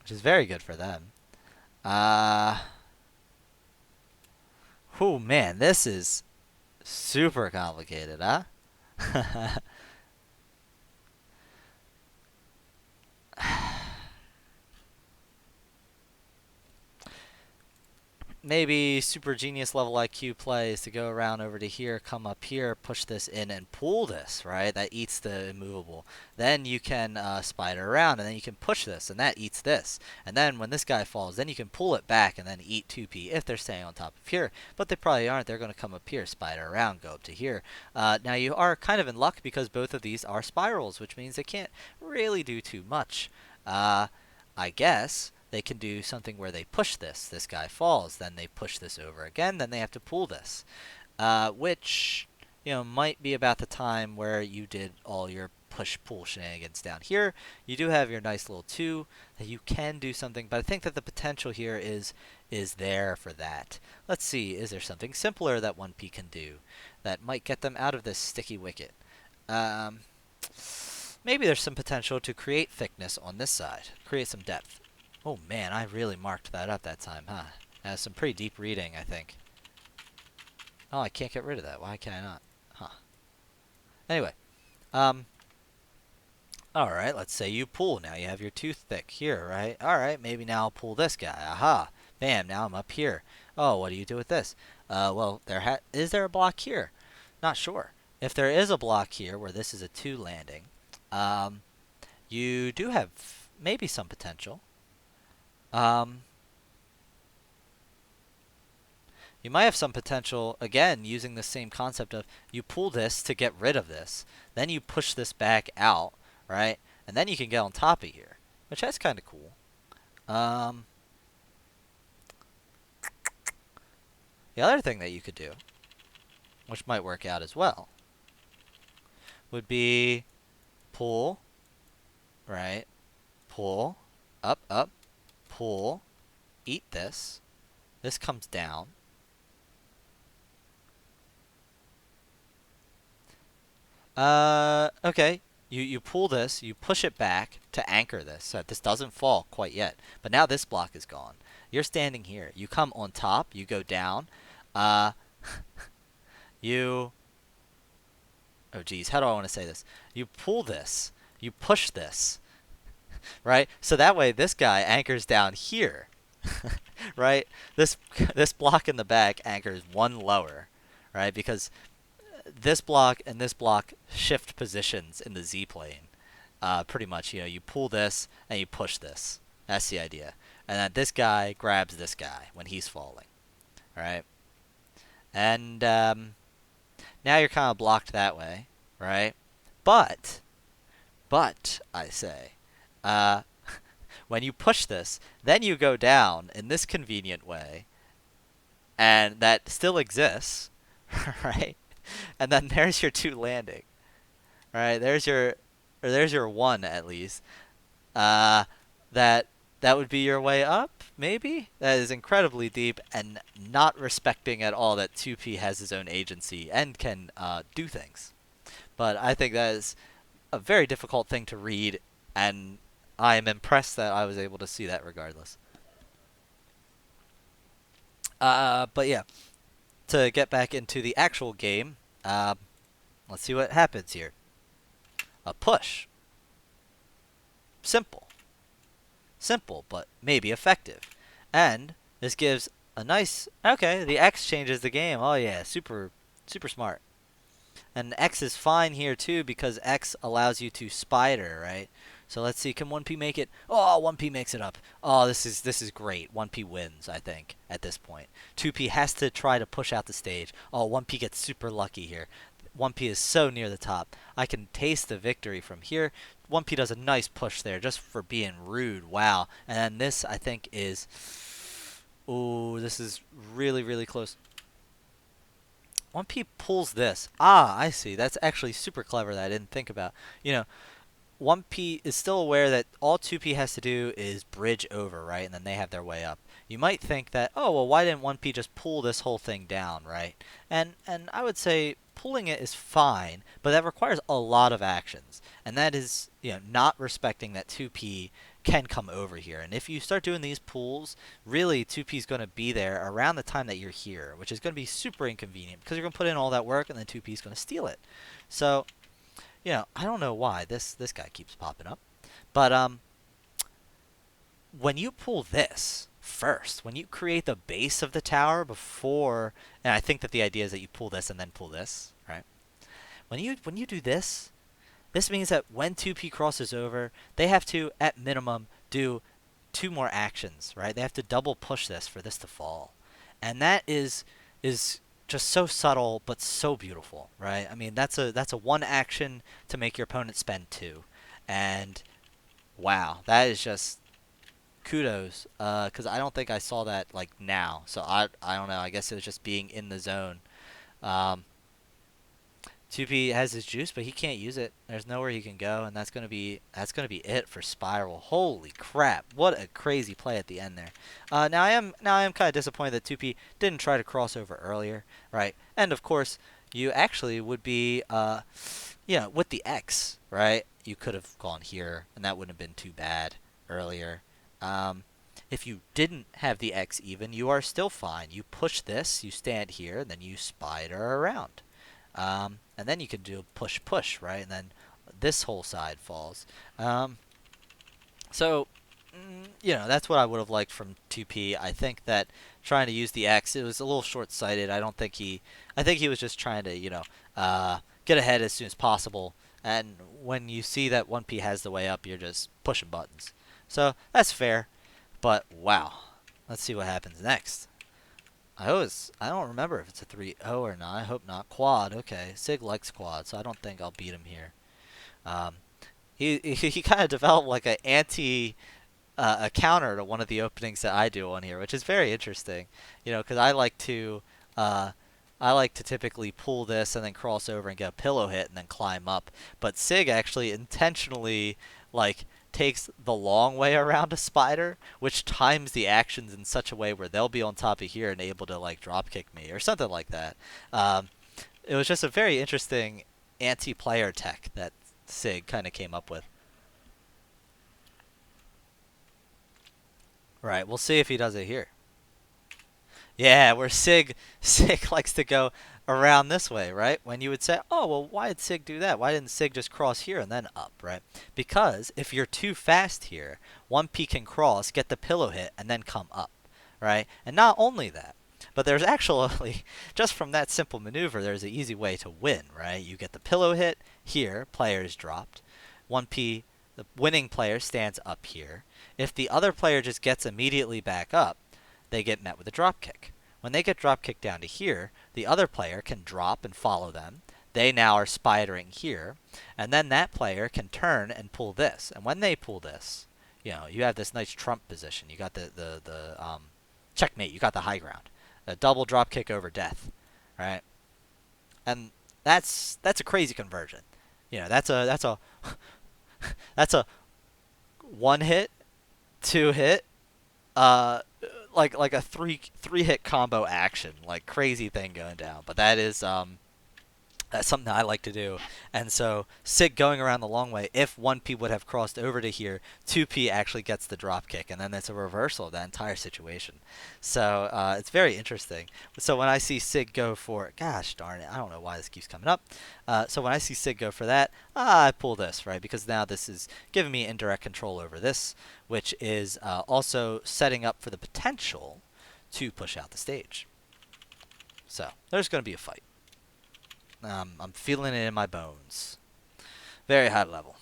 Which is very good for them. Oh man, this is super complicated, huh? Maybe super genius level IQ play is to go around over to here, come up here, push this in and pull this, right? That eats the immovable. Then you can spider around and then you can push this and that eats this. And then when this guy falls, then you can pull it back and then eat 2P if they're staying on top of here. But they probably aren't. They're going to come up here, spider around, go up to here. Now you are kind of in luck because both of these are spirals, which means they can't really do too much. I guess they can do something where they push this. This guy falls, then they push this over again, then they have to pull this, which might be about the time where you did all your push-pull shenanigans down here. You do have your nice little 2 that you can do something, but I think that the potential here is there for that. Let's see, is there something simpler that 1P can do that might get them out of this sticky wicket? Maybe there's some potential to create thickness on this side, create some depth. Oh man, I really marked that up that time, huh? That's some pretty deep reading, I think. Oh, I can't get rid of that. Why can I not? Huh. Anyway, alright, let's say you pull. Now you have your 2 thick here, right? Alright, maybe now I'll pull this guy. Aha! Bam, now I'm up here. Oh, what do you do with this? Well, is there a block here? Not sure. If there is a block here where this is a 2 landing, you do have maybe some potential. You might have some potential, again, using the same concept of you pull this to get rid of this. Then you push this back out, right? And then you can get on top of here, which that's kind of cool. The other thing that you could do, which might work out as well, would be pull, right? Pull, up, up, pull, eat this. This comes down. Okay. You pull this, you push it back to anchor this so that this doesn't fall quite yet. But now this block is gone. You're standing here. You come on top, you go down. You... Oh, geez. How do I want to say this? You pull this. You push this. Right? So that way this guy anchors down here. Right? This block in the back anchors 1 lower. Right? Because this block and this block shift positions in the Z-plane. Pretty much, you pull this and you push this. That's the idea. And then this guy grabs this guy when he's falling. Right? And now you're kind of blocked that way. Right? But, I say, when you push this, then you go down in this convenient way. And that still exists. Right? And then there's your 2 landing. Right? There's your 1 at least. That would be your way up, maybe? That is incredibly deep and not respecting at all that 2P has his own agency and can do things. But I think that is a very difficult thing to read, and I am impressed that I was able to see that regardless. But yeah, to get back into the actual game, let's see what happens here. A push. Simple. Simple, but maybe effective. And this gives a nice... Okay, the X changes the game. Oh yeah, super smart. And X is fine here too because X allows you to spider, right? So let's see, can 1P make it? Oh, 1P makes it up. Oh, this is great. 1P wins, I think, at this point. 2P has to try to push out the stage. Oh, 1P gets super lucky here. 1P is so near the top. I can taste the victory from here. 1P does a nice push there just for being rude. Wow. And then this, I think, is... Ooh, this is really close. 1P pulls this. Ah, I see. That's actually super clever that I didn't think about. 1P is still aware that all 2P has to do is bridge over, right? And then they have their way up. You might think that, oh, well, why didn't 1P just pull this whole thing down, right? And I would say pulling it is fine, but that requires a lot of actions. And that is, not respecting that 2P can come over here. And if you start doing these pulls, really 2P is going to be there around the time that you're here, which is going to be super inconvenient because you're going to put in all that work and then 2P is going to steal it. So, I don't know why this guy keeps popping up, but when you pull this first, when you create the base of the tower before, and I think that the idea is that you pull this and then pull this, right? When you do this, this means that when 2P crosses over, they have to, at minimum, do 2 more actions, right? They have to double push this for this to fall, and that is just so subtle but so beautiful, right? I mean, that's a 1 action to make your opponent spend 2, and wow, that is just kudos. Because I don't think I saw that like now, so I don't know. I guess it was just being in the zone. Um, 2P has his juice, but he can't use it. There's nowhere he can go, and that's gonna be it for Spiral. Holy crap! What a crazy play at the end there. Now I am kind of disappointed that 2P didn't try to cross over earlier, right? And of course, you actually would be, with the X, right? You could have gone here, and that wouldn't have been too bad earlier. Um, if you didn't have the X even, you are still fine. You push this, you stand here, and then you spider around. And then you can do push push, right? And then this whole side falls. So, that's what I would have liked from 2P. I think that trying to use the X, it was a little short-sighted. I think he was just trying to, get ahead as soon as possible. And when you see that 1P has the way up, you're just pushing buttons. So that's fair. But wow, let's see what happens next. I don't remember if it's a 3-0 or not. I hope not. Quad, okay. Sig likes quad, so I don't think I'll beat him here. Um, he kind of developed like a counter to one of the openings that I do on here, which is very interesting. Because I like to typically pull this and then cross over and get a pillow hit and then climb up. But Sig actually intentionally like takes the long way around a spider, which times the actions in such a way where they'll be on top of here and able to like drop kick me or something like that. It was just a very interesting anti-player tech that Sig kind of came up with. Right, we'll see if he does it here. Yeah, where Sig likes to go around this way, right? When you would say, oh, well, why did Sig do that? Why didn't Sig just cross here and then up, right? Because if you're too fast here, 1P can cross, get the pillow hit, and then come up, right? And not only that, but there's actually, just from that simple maneuver, there's an easy way to win, right? You get the pillow hit here, player is dropped. 1P, the winning player, stands up here. If the other player just gets immediately back up, they get met with a drop kick. When they get drop kicked down to here, the other player can drop and follow them. They now are spidering here, and then that player can turn and pull this. And when they pull this, you have this nice trump position. You got the checkmate. You got the high ground. A double drop kick over death, right? And that's a crazy conversion. That's a that's a 1 hit, 2 hit, uh, like a three hit combo action, like crazy thing going down. But that's something that I like to do. And so Sig going around the long way, if 1P would have crossed over to here, 2P actually gets the drop kick, and then it's a reversal of that entire situation. So it's very interesting. So when I see Sig go for, gosh darn it, I don't know why this keeps coming up. So when I see Sig go for that, I pull this, right? Because now this is giving me indirect control over this, which is also setting up for the potential to push out the stage. So there's going to be a fight. I'm feeling it in my bones. Very high level.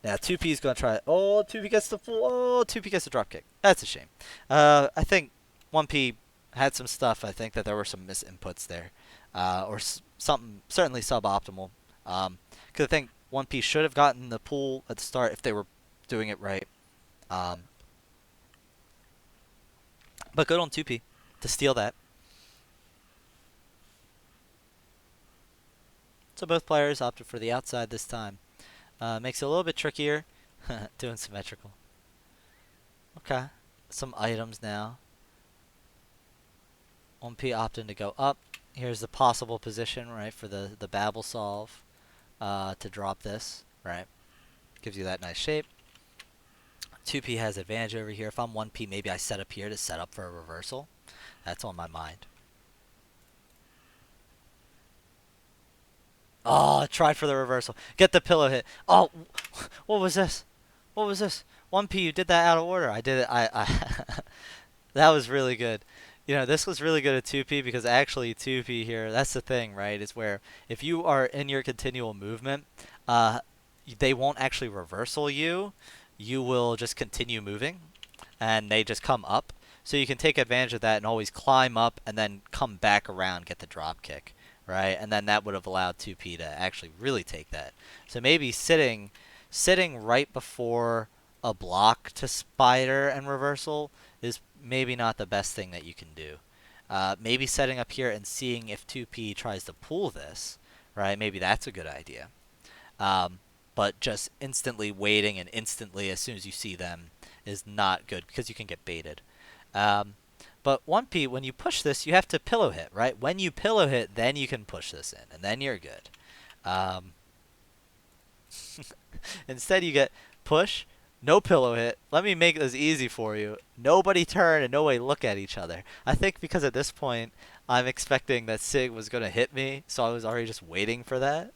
Now 2P is going to try. Oh, 2P gets the full. Oh, 2P gets the drop kick. That's a shame. I think 1P had some stuff. I think that there were some misinputs there, or something certainly suboptimal. Because I think 1P should have gotten the pull at the start if they were doing it right. But good on 2P to steal that. So both players opted for the outside this time. Makes it a little bit trickier doing symmetrical. Okay. Some items now. 1P opting to go up. Here's the possible position, right, for the Babel solve to drop this, right? Gives you that nice shape. 2P has advantage over here. If I'm 1P, maybe I set up here to set up for a reversal. That's on my mind. Oh, try for the reversal. Get the pillow hit. Oh, what was this? What was this? 1P, you did that out of order. I did it. That was really good. You know, this was really good at 2P because actually 2P here, that's the thing, right? Is where if you are in your continual movement, uh, they won't actually reversal you. You will just continue moving, and they just come up. So you can take advantage of that and always climb up and then come back around, get the drop kick, right? And then that would have allowed 2P to actually really take that. So maybe sitting right before a block to spider and reversal is maybe not the best thing that you can do. Maybe setting up here and seeing if 2P tries to pull this, right? Maybe that's a good idea. But just instantly waiting and instantly as soon as you see them is not good because you can get baited. But 1P, when you push this, you have to pillow hit, right? When you pillow hit, then you can push this in, and then you're good. Instead, you get push, no pillow hit. Let me make this easy for you. Nobody turn and nobody look at each other. I think because at this point, I'm expecting that Sig was going to hit me, so I was already just waiting for that.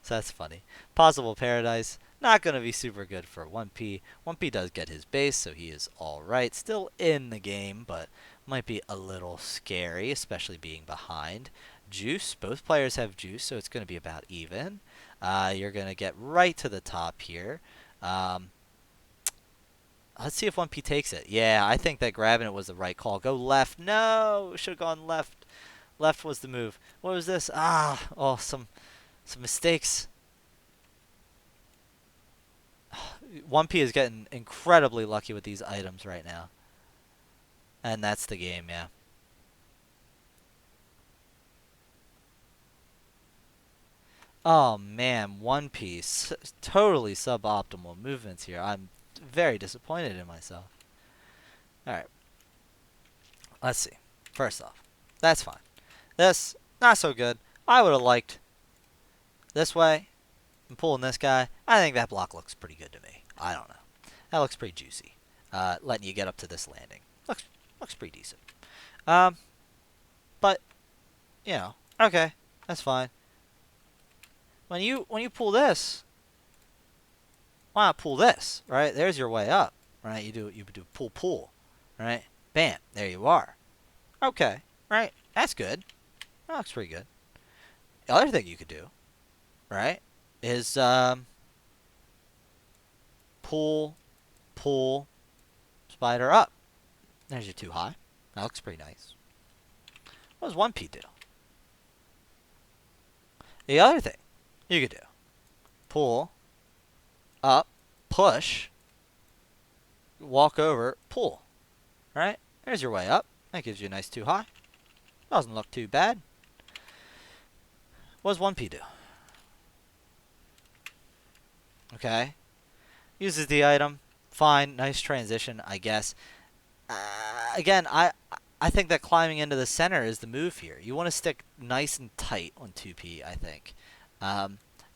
So that's funny. Possible Paradise, not going to be super good for 1P. 1P does get his base, so he is alright. Still in the game, but might be a little scary, especially being behind. Juice, both players have juice, so it's going to be about even. You're going to get right to the top here. Let's see if 1P takes it. Yeah, I think that grabbing it was the right call. Go left. No, should have gone left. Left was the move. What was this? Oh, some mistakes. 1P is getting incredibly lucky with these items right now. And that's the game, yeah. Oh man, 1P. Totally suboptimal movements here. I'm very disappointed in myself. Alright. Let's see. First off, that's fine. This, not so good. I would have liked this way. I'm pulling this guy. I think that block looks pretty good to me. I don't know. That looks pretty juicy. Letting you get up to this landing. Looks pretty decent. But, you know, okay. That's fine. When you pull this, why not pull this, right? There's your way up, right? You do pull, right? Bam, there you are. Okay, right? That's good. That looks pretty good. The other thing you could do, right, is pull, spider up. There's your 2 high. That looks pretty nice. What does 1P do? The other thing you could do, pull, up, push, walk over, pull. Right? There's your way up. That gives you a nice 2 high. Doesn't look too bad. What does 1P do? Okay. Uses the item. Fine. Nice transition, I guess. Again, I think that climbing into the center is the move here. You want to stick nice and tight on 2P, I think.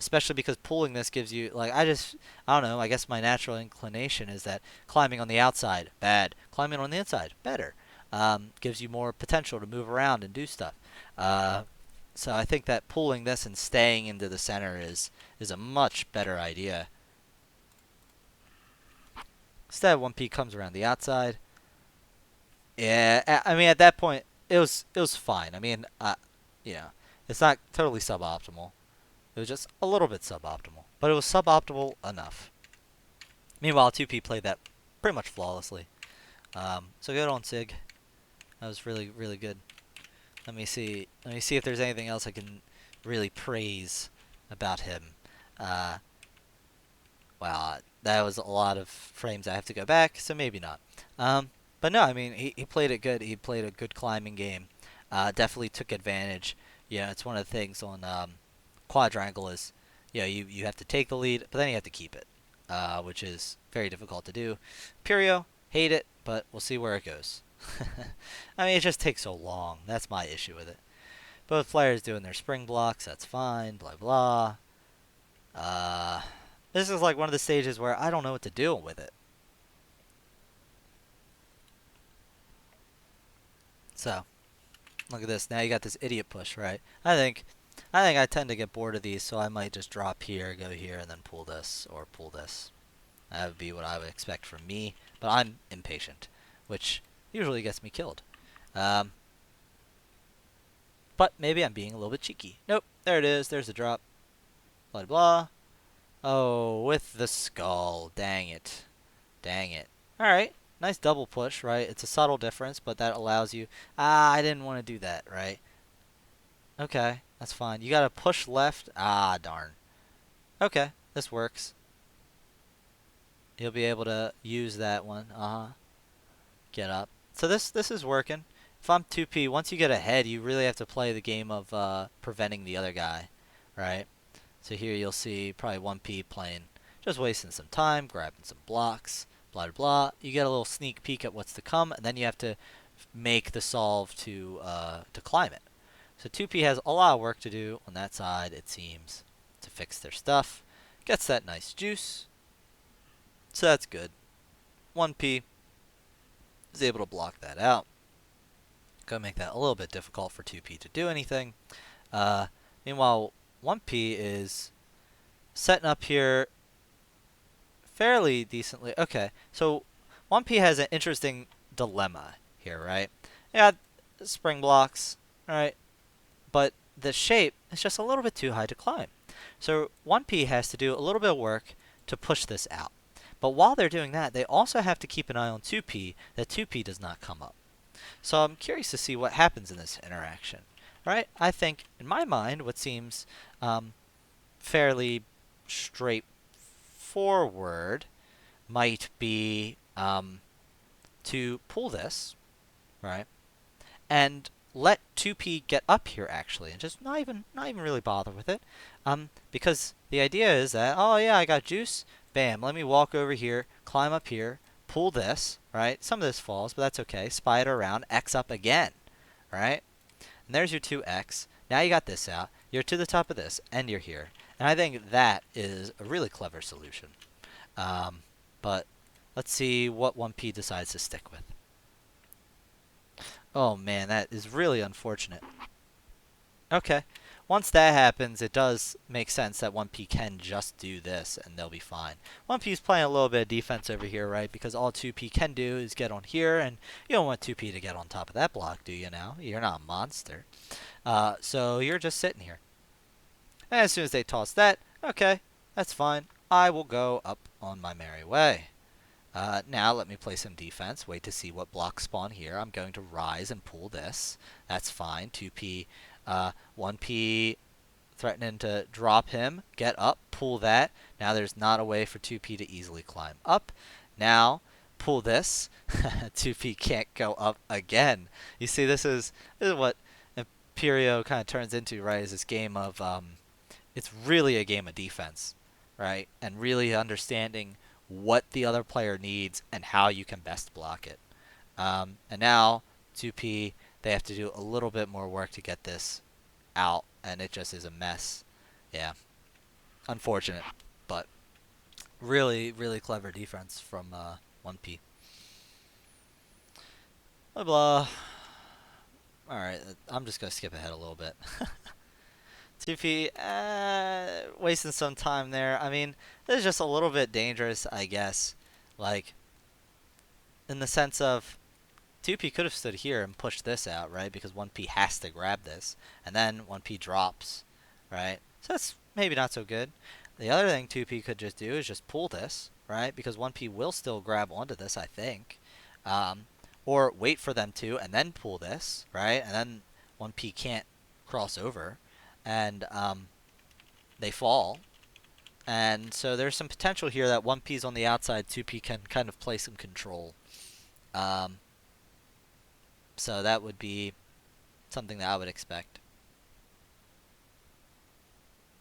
Especially because pulling this gives you, like, I don't know, I guess my natural inclination is that climbing on the outside, bad. Climbing on the inside, better. Gives you more potential to move around and do stuff. So I think that pulling this and staying into the center is a much better idea. Instead, 1P comes around the outside. Yeah, I mean, at that point, it was fine. I mean, you know, it's not totally suboptimal. It was just a little bit suboptimal. But it was suboptimal enough. Meanwhile, 2P played that pretty much flawlessly. So good on Sig. That was really, really good. Let me see if there's anything else I can really praise about him. Wow, that was a lot of frames I have to go back, so maybe not. But no, I mean, he played it good. He played a good climbing game. Definitely took advantage. You know, it's one of the things on Quadrangle is you have to take the lead, but then you have to keep it, which is very difficult to do. Imperio, hate it, but we'll see where it goes. I mean, it just takes so long. That's my issue with it. Both players doing their spring blocks, that's fine, blah blah. Uh, this is like one of the stages where I don't know what to do with it. So, look at this. Now you got this idiot push, right? I think I tend to get bored of these, so I might just drop here, go here, and then pull this, or pull this. That would be what I would expect from me, but I'm impatient, which usually gets me killed. Um, but maybe I'm being a little bit cheeky. Nope, there it is. There's the drop. Blah, blah. Oh, with the skull. Dang it. Dang it. Alright, nice double push, right? It's a subtle difference, but that allows you... Ah, I didn't want to do that, right? Okay, that's fine. You gotta push left. Ah, darn. Okay, this works. You'll be able to use that one. Get up. So this is working. If I'm 2P, once you get ahead, you really have to play the game of preventing the other guy, right? So here you'll see probably 1P playing, just wasting some time, grabbing some blocks, blah, blah, blah. You get a little sneak peek at what's to come, and then you have to make the solve to climb it. So 2P has a lot of work to do on that side, it seems, to fix their stuff. Gets that nice juice. So that's good. 1P is able to block that out. Gonna make that a little bit difficult for 2P to do anything. Meanwhile, 1P is setting up here fairly decently. Okay, so 1P has an interesting dilemma here, right? Yeah, spring blocks, alright, but the shape is just a little bit too high to climb. So 1P has to do a little bit of work to push this out. But while they're doing that, they also have to keep an eye on 2P, that 2P does not come up. So I'm curious to see what happens in this interaction. Right? I think, in my mind, what seems fairly straightforward might be to pull this, right, and let 2P get up here actually, and just not even really bother with it, because the idea is that, oh yeah, I got juice, bam, let me walk over here, climb up here, pull this, right? Some of this falls, but that's okay. Spy it around, X up again, right? And there's your 2X. Now you got this out. You're to the top of this, and you're here. And I think that is a really clever solution. But let's see what 1P decides to stick with. Oh man, that is really unfortunate. Okay. Once that happens, it does make sense that 1P can just do this, and they'll be fine. 1P is playing a little bit of defense over here, right? Because all 2P can do is get on here, and you don't want 2P to get on top of that block, do you now? You're not a monster. So you're just sitting here. And as soon as they toss that, okay, that's fine. I will go up on my merry way. Now let me play some defense. Wait to see what blocks spawn here. I'm going to rise and pull this. That's fine. 2P, 1P threatening to drop him. Get up, pull that. Now there's not a way for 2P to easily climb up. Now pull this. 2P can't go up again. You see, this is what Imperio kind of turns into, right? Is this game of it's really a game of defense, right? And really understanding what the other player needs and how you can best block it. And now 2P, they have to do a little bit more work to get this out, and it just is a mess. Yeah, unfortunate, but really, really clever defense from 1P. Blah blah. All right, I'm just gonna skip ahead a little bit. 2P, wasting some time there. I mean, this is just a little bit dangerous, I guess. Like, in the sense of 2P could have stood here and pushed this out, right? Because 1P has to grab this, and then 1P drops, right? So that's maybe not so good. The other thing 2P could just do is just pull this, right? Because 1P will still grab onto this, I think. Or wait for them to, and then pull this, right? And then 1P can't cross over, and they fall. And so there's some potential here that 1P's on the outside, 2P can kind of play some control. So that would be something that I would expect.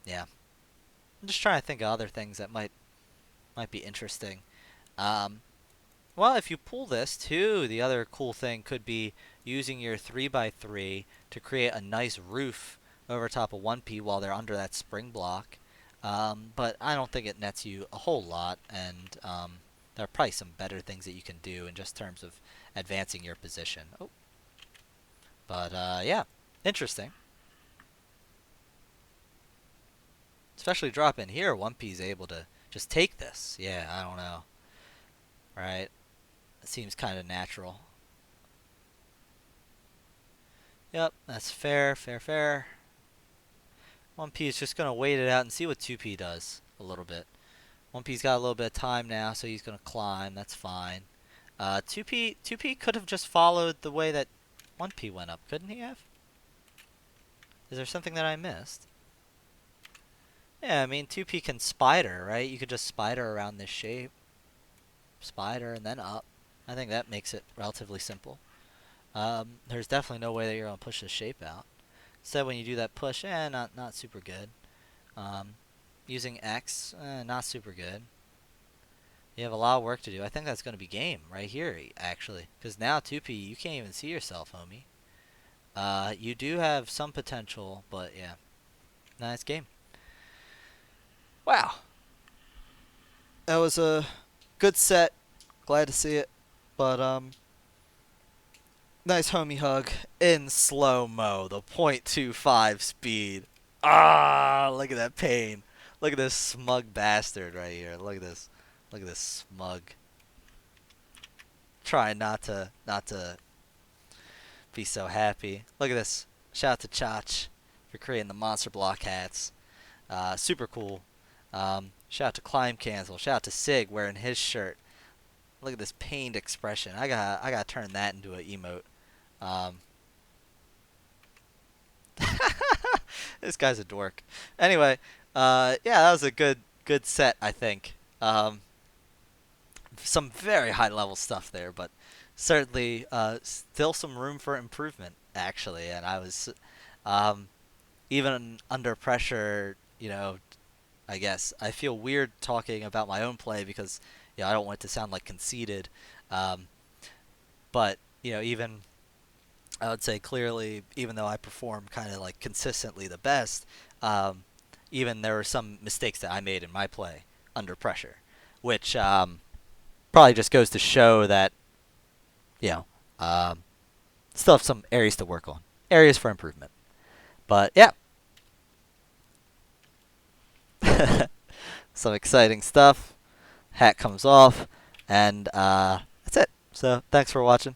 Yeah. I'm just trying to think of other things that might be interesting. Um, well, if you pull this too, the other cool thing could be using your 3x3 to create a nice roof over top of 1P while they're under that spring block. But I don't think it nets you a whole lot, and there are probably some better things that you can do in just terms of advancing your position. Oh, but yeah, interesting. Especially drop in here, 1P is able to just take this. Yeah, I don't know. Right? It seems kind of natural. Yep, that's fair, fair, fair. 1P is just going to wait it out and see what 2P does a little bit. 1P's got a little bit of time now, so he's going to climb. That's fine. 2P could have just followed the way that 1P went up, couldn't he have? Is there something that I missed? Yeah, I mean, 2P can spider, right? You could just spider around this shape. Spider and then up. I think that makes it relatively simple. There's definitely no way that you're going to push this shape out. Instead, when you do that push, not super good. Um, Using X, not super good. You have a lot of work to do. I think that's going to be game right here, actually. Because now 2P, you can't even see yourself, homie. You do have some potential, but yeah. Nice game. Wow. That was a good set. Glad to see it. But, nice homie hug in slow-mo. The .25 speed. Ah, look at that pain. Look at this smug bastard right here. Look at this. Look at this smug. Trying not to be so happy. Look at this. Shout out to Chach for creating the monster block hats. Super cool. Shout out to Climb Cancel. Shout out to Sig wearing his shirt. Look at this pained expression. I gotta turn that into an emote. Um, this guy's a dork. Anyway, yeah, that was a good set, I think. Some very high level stuff there, but certainly still some room for improvement, actually. And I was um, even under pressure, I guess I feel weird talking about my own play because I don't want it to sound like conceited. Um, but even I would say clearly, even though I perform kind of like consistently the best, um, even there were some mistakes that I made in my play under pressure, which probably just goes to show that you know um, still have some areas to work on, areas for improvement. But yeah, some exciting stuff. Hat comes off, and that's it. So thanks for watching.